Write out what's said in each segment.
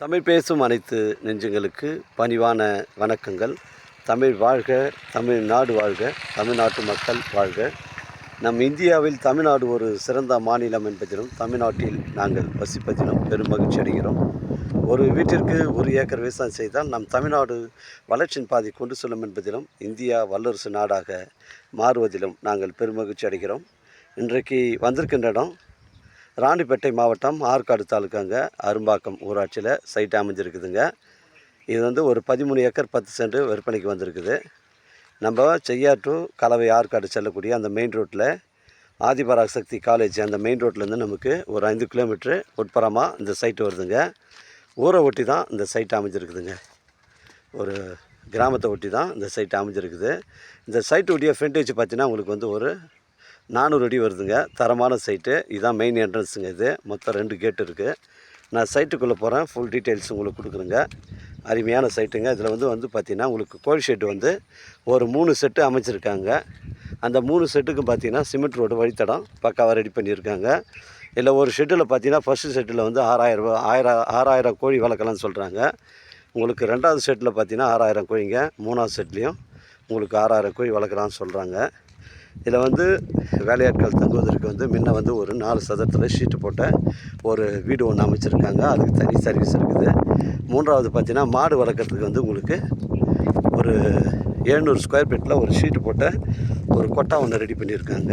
தமிழ் பேசும் அனைத்து நெஞ்சங்களுக்கு பணிவான வணக்கங்கள். தமிழ் வாழ்க, தமிழ்நாடு வாழ்க, தமிழ்நாட்டு மக்கள் வாழ்க. நம் இந்தியாவில் தமிழ்நாடு ஒரு சிறந்த மாநிலம் என்பதிலும் தமிழ்நாட்டில் நாங்கள் வசிப்பதிலும் பெரும் மகிழ்ச்சி அடைகிறோம். ஒரு வீட்டிற்கு 1 ஏக்கர் விவசாயம் செய்தால் நம் தமிழ்நாடு வளர்ச்சியின் பாதை கொண்டு செல்லும் என்பதிலும் இந்தியா வல்லரசு நாடாக மாறுவதிலும் நாங்கள் பெருமகிழ்ச்சி அடைகிறோம். இன்றைக்கு வந்திருக்கின்ற இடம் ராணிப்பேட்டை மாவட்டம் ஆற்காடு தாலுக்காங்க, அரும்பாக்கம் ஊராட்சியில் சைட் அமைஞ்சிருக்குதுங்க. இது ஒரு 13 ஏக்கர் 10 சென்ட் விற்பனைக்கு வந்திருக்குது. நம்ம செய்யார் டு கலவை ஆற்காடு செல்லக்கூடிய அந்த மெயின் ரோட்டில் ஆதிபராசக்தி காலேஜ் அந்த மெயின் ரோட்லேருந்து நமக்கு ஒரு 5 கிலோமீட்ரு உட்புறமாக இந்த சைட்டு வருதுங்க. ஊரை ஒட்டி தான் இந்த சைட் அமைஞ்சிருக்குதுங்க. ஒரு கிராமத்தை ஒட்டி தான் இந்த சைட் அமைஞ்சிருக்குது. இந்த சைட்டு ஒட்டிய ஃப்ரண்டேஜ் பார்த்தீங்கன்னா உங்களுக்கு ஒரு 400 அடி வருதுங்க. தரமான சைட்டு. இதுதான் மெயின் என்ட்ரன்ஸுங்க. இது மொத்தம் 2 கேட்டு இருக்குது. நான் சைட்டுக்குள்ளே போகிறேன். ஃபுல் டீட்டெயில்ஸ் உங்களுக்கு கொடுக்குறேங்க. அருமையான சைட்டுங்க. இதில் பார்த்தீங்கன்னா உங்களுக்கு கோழி ஷெட்டு ஒரு 3 செட்டு அமைச்சிருக்காங்க. அந்த 3 செட்டுக்கும் பார்த்தீங்கன்னா சிமெண்ட் ரோடு வழித்தடம் பக்காவாக ரெடி பண்ணியிருக்காங்க. இல்லை ஒரு ஷெட்டில் பார்த்தீங்கன்னா ஃபஸ்ட்டு ஷெட்டில் 6000 கோழி வளர்க்கலாம்னு சொல்கிறாங்க. உங்களுக்கு 2வது ஷெட்டில் பார்த்தீங்கன்னா 6000 கோழிங்க. 3வது செட்லேயும் உங்களுக்கு 6000 கோழி வளர்க்கலாம்னு சொல்கிறாங்க. இதில் வேலையாட்கள் தங்குவதற்கு முன்ன ஒரு 4 சதுரத்தில் ஷீட்டு போட்ட ஒரு வீடு ஒன்று அமைச்சிருக்காங்க. அதுக்கு தனி சர்வீஸ் இருக்குது. 3வது பார்த்தீங்கன்னா மாடு வளர்க்குறதுக்கு உங்களுக்கு ஒரு 700 ஸ்கொயர் ஃபீட்டில் ஒரு ஷீட்டு போட்ட ஒரு கொட்டா ஒன்று ரெடி பண்ணியிருக்காங்க.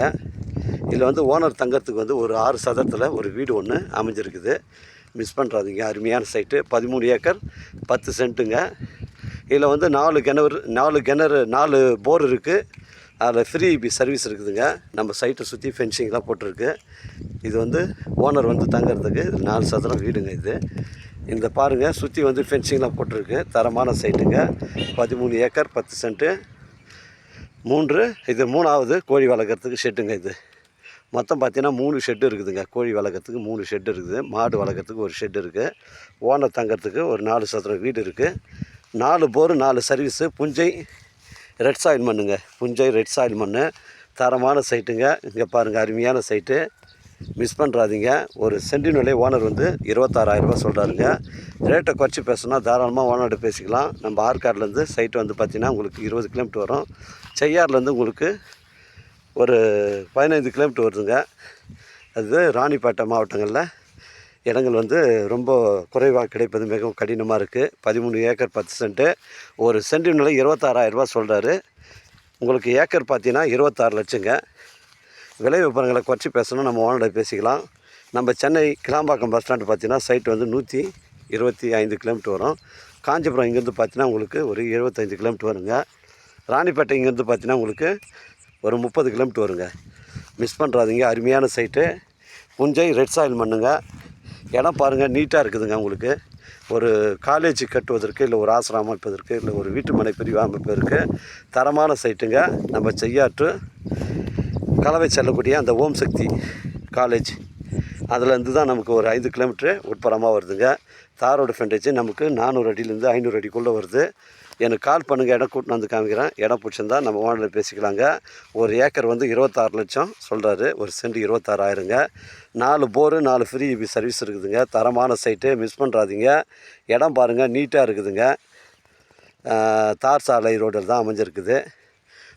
இதில் ஓனர் தங்கறதுக்கு ஒரு 6 சதுரத்தில் ஒரு வீடு ஒன்று அமைஞ்சிருக்குது. மிஸ் பண்ணுறாதீங்க. அருமையான சைட்டு. 13 ஏக்கர் 10 சென்ட்டுங்க. இதில் 4 போர் இருக்குது. அதில் ஃப்ரீ சர்வீஸ் இருக்குதுங்க. நம்ம சைட்டை சுற்றி ஃபென்சிங்லாம் போட்டிருக்கு. இது ஓனர் தங்கிறதுக்கு 4 சதுரம் வீடுங்க. இந்த பாருங்கள், சுற்றி ஃபென்சிங்லாம் போட்டிருக்கு. தரமான சைட்டுங்க. 13 ஏக்கர் 10 சென்ட்டு. இது 3வது கோழி வளர்க்குறதுக்கு ஷெட்டுங்க. இது மொத்தம் பார்த்தீங்கன்னா 3 ஷெட்டு இருக்குதுங்க. கோழி வளர்க்குறதுக்கு 3 ஷெட்டு இருக்குது. மாடு வளர்க்குறதுக்கு ஒரு ஷெட்டு இருக்குது. ஓனர் தங்கிறதுக்கு ஒரு 4 சதுரம் வீடு இருக்குது. 4 போர் 4 சர்வீஸு. புஞ்சை ரெட் சாயில் மண்ணுங்க. புஞ்சை ரெட் சாயில் மண். தரமான சைட்டுங்க. இங்கே பாருங்கள், அருமையான சைட்டு. மிஸ் பண்ணுறாதீங்க. ஒரு சென்டின் விலை ஓனர் 26,000 ரூபா சொல்கிறாருங்க. ரேட்டை குறைச்சி பேசணுன்னா தாராளமாக ஓனர்கிட்ட பேசிக்கலாம். நம்ம ஆற்காட்லேருந்து சைட்டு பார்த்திங்கன்னா உங்களுக்கு 20 கிலோமீட்டர் வரும். செய்யார்லேருந்து உங்களுக்கு ஒரு 15 கிலோமீட்டர் வருதுங்க. அது ராணிப்பேட்டை மாவட்டங்களில் இடங்கள் ரொம்ப குறைவாக கிடைப்பது மிகவும் கடினமாக இருக்குது. 13 ஏக்கர் 10 சென்ட்டு. ஒரு சென்டின் விலை 26,000 ரூபா சொல்கிறாரு. உங்களுக்கு ஏக்கர் பார்த்தீங்கன்னா 26 லட்சங்க. விலை விவரங்களை குறைச்சி பேசணும், நம்ம ஓனர்கிட்ட பேசிக்கலாம். நம்ம சென்னை கிளாம்பாக்கம் பஸ் ஸ்டாண்டு பார்த்தீங்கன்னா சைட்டு 125 கிலோமீட்டர் வரும். காஞ்சிபுரம் இங்கேருந்து பார்த்தீங்கன்னா உங்களுக்கு ஒரு 75 கிலோமீட்டர் வருங்க. ராணிப்பேட்டை இங்கேருந்து பார்த்தீங்கன்னா உங்களுக்கு ஒரு 30 கிலோமீட்டர் வருங்க. மிஸ் பண்ணுறாதீங்க. அருமையான சைட்டு. புஞ்சை ரெட் சாயில் மண்ணுங்க. இடம் பாருங்கள், நீட்டாக இருக்குதுங்க. உங்களுக்கு ஒரு காலேஜ் கட்டுவதற்கு, இல்லை ஒரு ஆசிரமம் அமைப்பதற்கு, இல்லை ஒரு வீட்டு மனை பிரிவு அமைப்பதற்கு தரமான சைட்டுங்க. நம்ம செய்யாற்று கலவை செல்லக்கூடிய அந்த ஓம் சக்தி காலேஜ் அதுலேருந்து தான் நமக்கு ஒரு 5 கிலோமீட்ரு உட்புறமாக வருதுங்க. தாரோடு ஃப்ரண்டேஜ் நமக்கு 400 அடியிலேருந்து 500 அடிக்குள்ளே வருது. எனக்கு கால் பண்ணுங்கள். இடம் கூட்டின்னு வந்து காமிக்கிறேன். இடம் பிடிச்சிருந்தா நம்ம ஓனரில் பேசிக்கலாங்க. ஒரு ஏக்கர் 26 லட்சம் சொல்கிறாரு. ஒரு சென்ட் 26,000ங்க. 4 போரு 4 ஃப்ரீ சர்வீஸ் இருக்குதுங்க. தரமான சைட்டு. மிஸ் பண்ணுறாதீங்க. இடம் பாருங்கள், நீட்டாக இருக்குதுங்க. தார் சாலை ரோடில் தான் அமைஞ்சிருக்குது.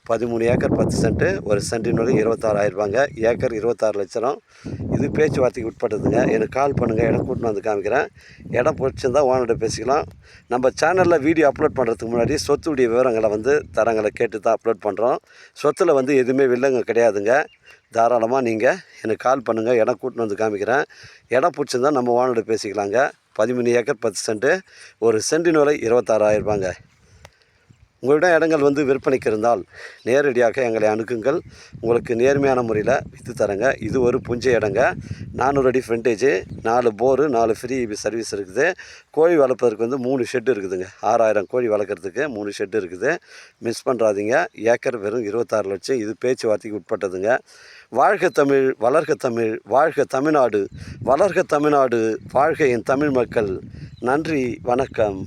13 ஏக்கர் 10 சென்ட்டு. ஒரு சென்டின் விலை 26,000 ரூபாங்க. ஏக்கர் 26 லட்சம். இது பேச்சுவார்த்தைக்கு உட்பட்டதுங்க. எனக்கு கால் பண்ணுங்கள். இடம் கூட்டின்னு வந்து காமிக்கிறேன். இடம் பிடிச்சிருந்தா ஓனர்கிட்ட பேசிக்கலாம். நம்ம சேனலில் வீடியோ அப்லோட் பண்ணுறதுக்கு முன்னாடி சொத்துடைய விவரங்களை தரங்களை கேட்டு தான் அப்லோட் பண்ணுறோம். சொத்தில் எதுவுமே வில்லங்க கிடையாதுங்க. தாராளமாக நீங்கள் எனக்கு கால் பண்ணுங்கள். இடம் கூட்டின்னு வந்து காமிக்கிறேன். இடம் பிடிச்சிருந்தா நம்ம ஓனர்கிட்ட பேசிக்கலாங்க. 13 ஏக்கர் 10 சென்ட்டு. ஒரு சென்டின் விலை 26,000 ரூபாங்க. உங்களிடம் இடங்கள் விற்பனைக்கு இருந்தால் நேரடியாக எங்களை அணுகுங்கள். உங்களுக்கு நேர்மையான முறையில் விற்று தரங்க. இது ஒரு புஞ்சை இடங்க. 400 அடி ஃப்ரண்டேஜ். 4 போரு 4 ஃப்ரீ சர்வீஸ் இருக்குது. கோழி வளர்ப்பதற்கு 3 ஷெட்டு இருக்குதுங்க. 6000 கோழி வளர்க்குறதுக்கு 3 ஷெட்டு இருக்குது. மிஸ் பண்ணுறாதீங்க. ஏக்கர் வெறும் 26 லட்சம். இது பேச்சுவார்த்தைக்கு உட்பட்டதுங்க. வாழ்க தமிழ், வளர்க தமிழ், வாழ்க தமிழ்நாடு, வளர்க தமிழ்நாடு, வாழ்க என் தமிழ் மக்கள். நன்றி, வணக்கம்.